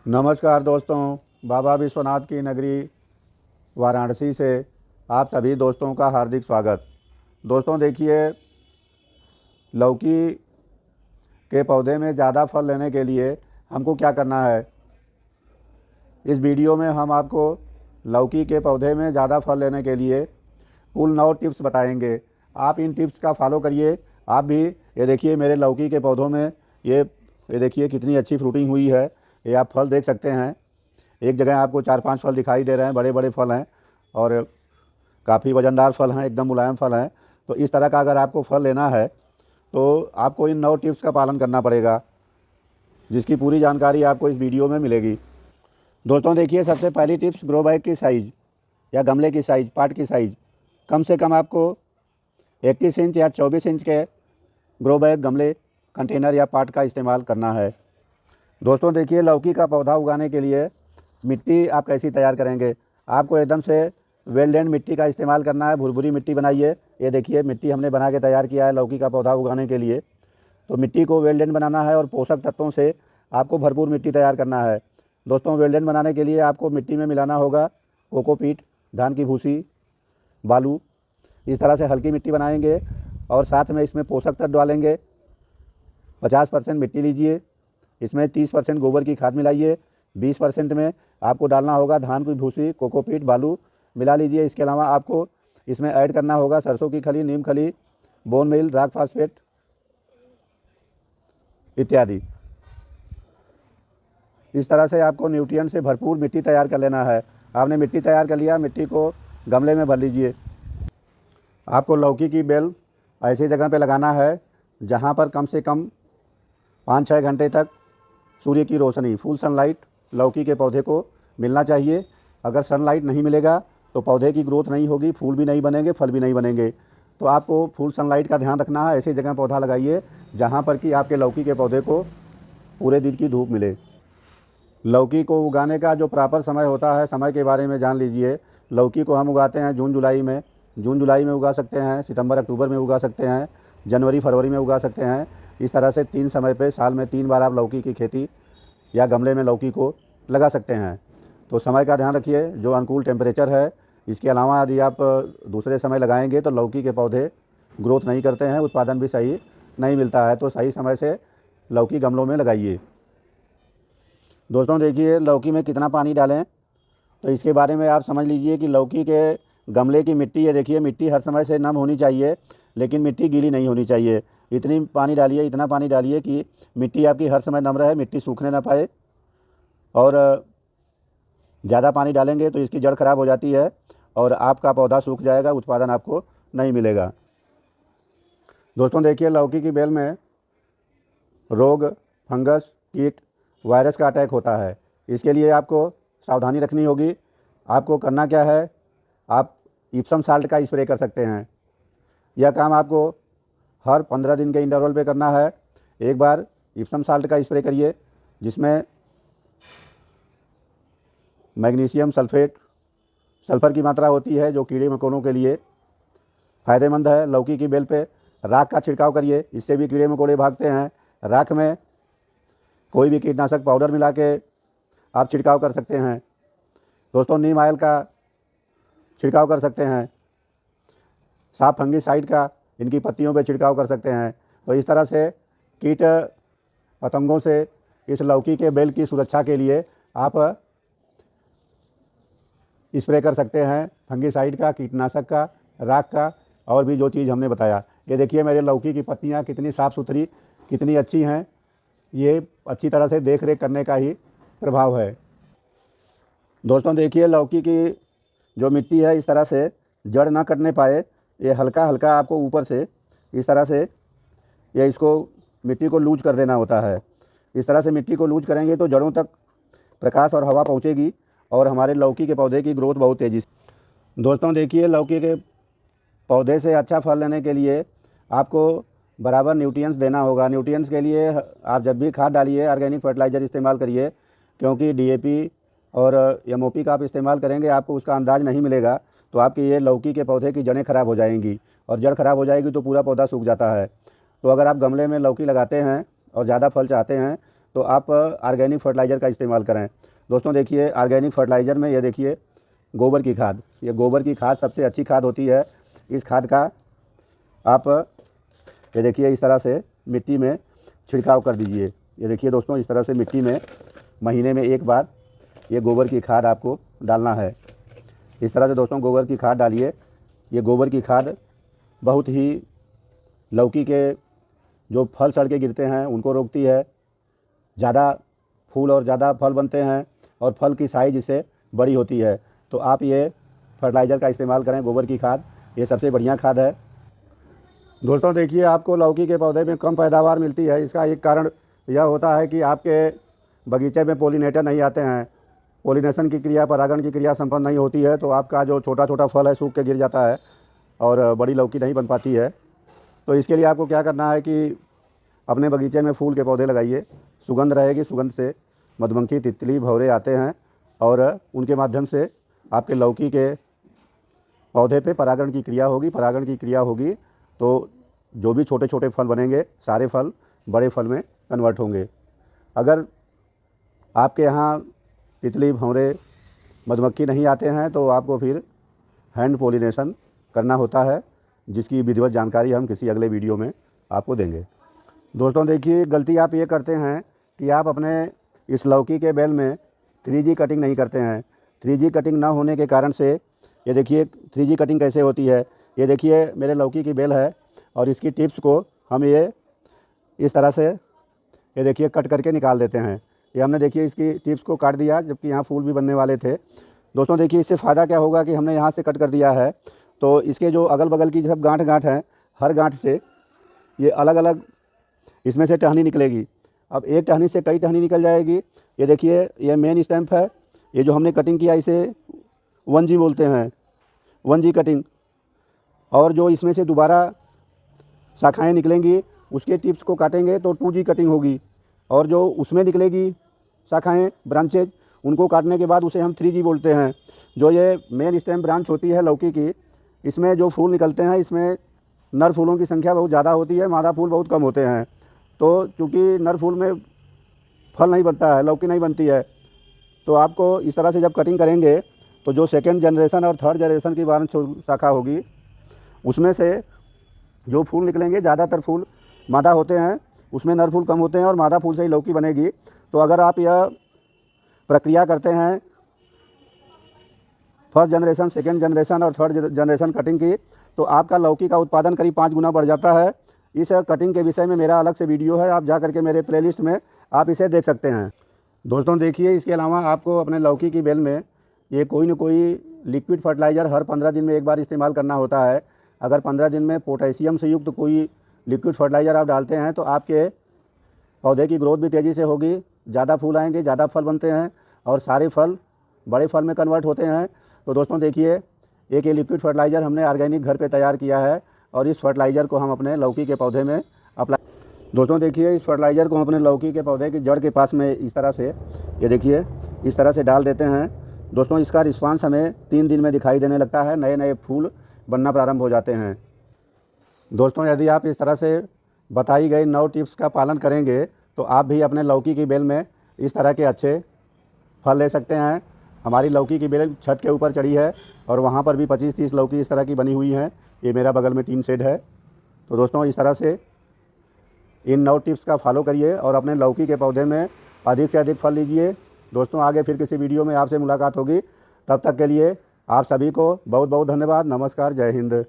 नमस्कार दोस्तों, बाबा विश्वनाथ की नगरी वाराणसी से आप सभी दोस्तों का हार्दिक स्वागत। दोस्तों देखिए, लौकी के पौधे में ज़्यादा फल लेने के लिए हमको क्या करना है। इस वीडियो में हम आपको लौकी के पौधे में ज़्यादा फल लेने के लिए कुल 9 टिप्स बताएंगे। आप इन टिप्स का फॉलो करिए। आप भी ये देखिए, मेरे लौकी के पौधों में ये देखिए कितनी अच्छी फ्रूटिंग हुई है। ये आप फल देख सकते हैं। एक जगह आपको 4-5 फल दिखाई दे रहे हैं, बड़े बड़े फल हैं और काफ़ी वज़नदार फल हैं, एकदम मुलायम फल हैं। तो इस तरह का अगर आपको फल लेना है तो आपको इन 9 टिप्स का पालन करना पड़ेगा, जिसकी पूरी जानकारी आपको इस वीडियो में मिलेगी। दोस्तों देखिए, सबसे पहली टिप्स, ग्रो बैग की साइज़ या गमले की साइज़, पॉट की साइज़। कम से कम आपको 21 इंच या 24 इंच के ग्रो बैग, गमले, कंटेनर या पॉट का इस्तेमाल करना है। दोस्तों देखिए, लौकी का पौधा उगाने के लिए मिट्टी आप कैसी तैयार करेंगे। आपको एकदम से वेल एंड मिट्टी का इस्तेमाल करना है। भुरभुरी मिट्टी बनाइए। ये देखिए, मिट्टी हमने बना के तैयार किया है लौकी का पौधा उगाने के लिए। तो मिट्टी को वेल एंड बनाना है और पोषक तत्वों से आपको भरपूर मिट्टी तैयार करना है। दोस्तों, वेल एंड बनाने के लिए आपको मिट्टी में मिलाना होगा कोकोपीट, धान की भूसी, बालू। इस तरह से हल्की मिट्टी बनाएंगे और साथ में इसमें पोषक तत्व डालेंगे। 50% मिट्टी लीजिए, इसमें 30% गोबर की खाद मिलाइए। 20% में आपको डालना होगा धान की भूसी, कोकोपीट, बालू मिला लीजिए। इसके अलावा आपको इसमें ऐड करना होगा सरसों की खली, नीम खली, बोन मील, रॉक फॉस्फेट इत्यादि। इस तरह से आपको न्यूट्रिएंट से भरपूर मिट्टी तैयार कर लेना है। आपने मिट्टी तैयार कर लिया, मिट्टी को गमले में भर लीजिए। आपको लौकी की बेल ऐसी जगह पे लगाना है जहाँ पर कम से कम 5-6 घंटे तक सूर्य की रोशनी, फुल सनलाइट लौकी के पौधे को मिलना चाहिए। अगर सनलाइट नहीं मिलेगा तो पौधे की ग्रोथ नहीं होगी, फूल भी नहीं बनेंगे, फल भी नहीं बनेंगे। तो आपको फुल सनलाइट का ध्यान रखना है। ऐसी जगह पौधा लगाइए जहाँ पर कि आपके लौकी के पौधे को पूरे दिन की धूप मिले। लौकी को उगाने का जो प्रॉपर समय होता है, समय के बारे में जान लीजिए। लौकी को हम उगाते हैं जून जुलाई में उगा सकते हैं, सितंबर अक्टूबर में उगा सकते हैं, जनवरी फरवरी में उगा सकते हैं। इस तरह से 3 समय पे साल में 3 बार आप लौकी की खेती या गमले में लौकी को लगा सकते हैं। तो समय का ध्यान रखिए, जो अनुकूल टेम्परेचर है। इसके अलावा यदि आप दूसरे समय लगाएंगे तो लौकी के पौधे ग्रोथ नहीं करते हैं, उत्पादन भी सही नहीं मिलता है। तो सही समय से लौकी गमलों में लगाइए। दोस्तों देखिए, लौकी में कितना पानी डालें तो इसके बारे में आप समझ लीजिए कि लौकी के गमले की मिट्टी, ये देखिए, मिट्टी हर समय से नम होनी चाहिए, लेकिन मिट्टी गीली नहीं होनी चाहिए। इतना पानी डालिए कि मिट्टी आपकी हर समय नम रहे, मिट्टी सूखने ना पाए। और ज़्यादा पानी डालेंगे तो इसकी जड़ खराब हो जाती है और आपका पौधा सूख जाएगा, उत्पादन आपको नहीं मिलेगा। दोस्तों देखिए, लौकी की बेल में रोग, फंगस, कीट, वायरस का अटैक होता है। इसके लिए आपको सावधानी रखनी होगी। आपको करना क्या है, आप इप्सम साल्ट का स्प्रे कर सकते हैं। यह काम आपको हर 15 दिन के इंटरवल पे करना है। एक बार इप्सम साल्ट का स्प्रे करिए, जिसमें मैग्नीशियम सल्फेट, सल्फ़र की मात्रा होती है, जो कीड़े मकोड़ों के लिए फ़ायदेमंद है। लौकी की बेल पे राख का छिड़काव करिए, इससे भी कीड़े मकोड़े भागते हैं। राख में कोई भी कीटनाशक पाउडर मिला के आप छिड़काव कर सकते हैं। दोस्तों, नीम ऑयल का छिड़काव कर सकते हैं। साफ फंगिसाइड का इनकी पत्तियों पे छिड़काव कर सकते हैं। तो इस तरह से कीट पतंगों से इस लौकी के बेल की सुरक्षा के लिए आप स्प्रे कर सकते हैं, फंगिसाइड का, कीटनाशक का, राख का, और भी जो चीज़ हमने बताया। ये देखिए, मेरे लौकी की पत्तियाँ कितनी साफ़ सुथरी, कितनी अच्छी हैं। ये अच्छी तरह से देख रेख करने का ही प्रभाव है। दोस्तों देखिए, लौकी की जो मिट्टी है, इस तरह से जड़ ना कटने पाए, ये हल्का हल्का आपको ऊपर से इस तरह से इसको मिट्टी को लूज कर देना होता है। इस तरह से मिट्टी को लूज करेंगे तो जड़ों तक प्रकाश और हवा पहुंचेगी और हमारे लौकी के पौधे की ग्रोथ बहुत तेज़ी से। दोस्तों देखिए, लौकी के पौधे से अच्छा फल लेने के लिए आपको बराबर न्यूट्रिएंट्स देना होगा। न्यूट्रिएंट्स के लिए आप जब भी खाद डालिए, ऑर्गेनिक फर्टिलाइज़र इस्तेमाल करिए, क्योंकि DAP और MOP का आप इस्तेमाल करेंगे, आपको उसका अंदाज़ नहीं मिलेगा। तो आपकी ये लौकी के पौधे की जड़ें खराब हो जाएंगी और जड़ खराब हो जाएगी तो पूरा पौधा सूख जाता है। तो अगर आप गमले में लौकी लगाते हैं और ज़्यादा फल चाहते हैं तो आप ऑर्गेनिक फर्टिलाइज़र का इस्तेमाल करें। दोस्तों देखिए, ऑर्गेनिक फर्टिलाइज़र में ये देखिए गोबर की खाद, ये गोबर की खाद सबसे अच्छी खाद होती है। इस खाद का आप ये देखिए इस तरह से मिट्टी में छिड़काव कर दीजिए। ये देखिए दोस्तों, इस तरह से मिट्टी में महीने में एक बार ये गोबर की खाद आपको डालना है। इस तरह से दोस्तों गोबर की खाद डालिए। ये गोबर की खाद बहुत ही लौकी के जो फल सड़ के गिरते हैं उनको रोकती है, ज़्यादा फूल और ज़्यादा फल बनते हैं और फल की साइज़ इससे बड़ी होती है। तो आप ये फर्टिलाइज़र का इस्तेमाल करें, गोबर की खाद, ये सबसे बढ़िया खाद है। दोस्तों देखिए, आपको लौकी के पौधे में कम पैदावार मिलती है, इसका एक कारण यह होता है कि आपके बगीचे में पोलिनेटर नहीं आते हैं, पोलिनेशन की क्रिया, परागण की क्रिया संपन्न नहीं होती है, तो आपका जो छोटा छोटा फल है सूख के गिर जाता है और बड़ी लौकी नहीं बन पाती है। तो इसके लिए आपको क्या करना है कि अपने बगीचे में फूल के पौधे लगाइए, सुगंध रहेगी, सुगंध से मधुमक्खी, तितली, भंवरे आते हैं और उनके माध्यम से आपके लौकी के पौधे पे परागण की क्रिया होगी। परागण की क्रिया होगी तो जो भी छोटे छोटे फल बनेंगे सारे फल बड़े फल में कन्वर्ट होंगे। अगर आपके यहाँ तितली, भंवरे, मधुमक्खी नहीं आते हैं तो आपको फिर हैंड पोलिनेशन करना होता है, जिसकी विधिवत जानकारी हम किसी अगले वीडियो में आपको देंगे। दोस्तों देखिए, गलती आप ये करते हैं कि आप अपने इस लौकी के बेल में 3G कटिंग नहीं करते हैं। 3G कटिंग ना होने के कारण से ये देखिए 3G कटिंग कैसे होती है। ये देखिए मेरे लौकी की बेल है और इसकी टिप्स को हम ये इस तरह से ये देखिए कट करके निकाल देते हैं। ये हमने देखिए इसकी टिप्स को काट दिया, जबकि यहाँ फूल भी बनने वाले थे। दोस्तों देखिए, इससे फ़ायदा क्या होगा कि हमने यहाँ से कट कर दिया है तो इसके जो अगल बगल की सब गांठ हैं, हर गांठ से ये अलग अलग इसमें से टहनी निकलेगी। अब एक टहनी से कई टहनी निकल जाएगी। ये देखिए, ये मेन स्टैम्प है, ये जो हमने कटिंग किया इसे 1G बोलते हैं, 1G कटिंग। और जो इसमें से दोबारा शाखाएँ निकलेंगी उसके टिप्स को काटेंगे तो 2G कटिंग होगी, और जो उसमें निकलेगी शाखाएँ, ब्रांचेज, उनको काटने के बाद उसे हम 3G बोलते हैं। जो ये मेन स्टेम ब्रांच होती है लौकी की, इसमें जो फूल निकलते हैं इसमें नर फूलों की संख्या बहुत ज़्यादा होती है, मादा फूल बहुत कम होते हैं। तो चूँकि नर फूल में फल नहीं बनता है, लौकी नहीं बनती है, तो आपको इस तरह से जब कटिंग करेंगे तो जो सेकेंड जनरेशन और थर्ड जनरेशन की ब्रांच शाखा होगी उसमें से जो फूल निकलेंगे, ज़्यादातर फूल मादा होते हैं, उसमें नर फूल कम होते हैं और मादा फूल से ही लौकी बनेगी। तो अगर आप यह प्रक्रिया करते हैं फर्स्ट जनरेशन, सेकेंड जनरेशन और थर्ड जनरेशन कटिंग की, तो आपका लौकी का उत्पादन करीब 5 गुना बढ़ जाता है। इस कटिंग के विषय में मेरा अलग से वीडियो है, आप जा करके मेरे प्लेलिस्ट में आप इसे देख सकते हैं। दोस्तों देखिए, इसके अलावा आपको अपने लौकी की बेल में ये कोई न कोई लिक्विड फर्टिलाइज़र हर 15 दिन में एक बार इस्तेमाल करना होता है। अगर 15 दिन में पोटेशियम से युक्त कोई लिक्विड फर्टिलाइज़र आप डालते हैं तो आपके पौधे की ग्रोथ भी तेज़ी से होगी, ज़्यादा फूल आएंगे, ज़्यादा फल बनते हैं और सारे फल बड़े फल में कन्वर्ट होते हैं। तो दोस्तों देखिए, एक ये लिक्विड फर्टिलाइज़र हमने ऑर्गेनिक घर पे तैयार किया है और इस फर्टिलाइज़र को हम अपने लौकी के पौधे में अप्लाई। दोस्तों देखिए, इस फर्टिलाइज़र को हम अपने लौकी के पौधे की जड़ के पास में इस तरह से, ये देखिए इस तरह से डाल देते हैं। दोस्तों इसका रिस्पांस हमें 3 दिन में दिखाई देने लगता है, नए नए फूल बनना प्रारंभ हो जाते हैं। दोस्तों यदि आप इस तरह से बताई गई 9 टिप्स का पालन करेंगे तो आप भी अपने लौकी की बेल में इस तरह के अच्छे फल ले सकते हैं। हमारी लौकी की बेल छत के ऊपर चढ़ी है और वहाँ पर भी 25-30 लौकी इस तरह की बनी हुई हैं। ये मेरा बगल में टीन शेड है। तो दोस्तों इस तरह से इन 9 टिप्स का फॉलो करिए और अपने लौकी के पौधे में अधिक से अधिक फल लीजिए। दोस्तों आगे फिर किसी वीडियो में आपसे मुलाकात होगी, तब तक के लिए आप सभी को बहुत बहुत धन्यवाद। नमस्कार, जय हिंद।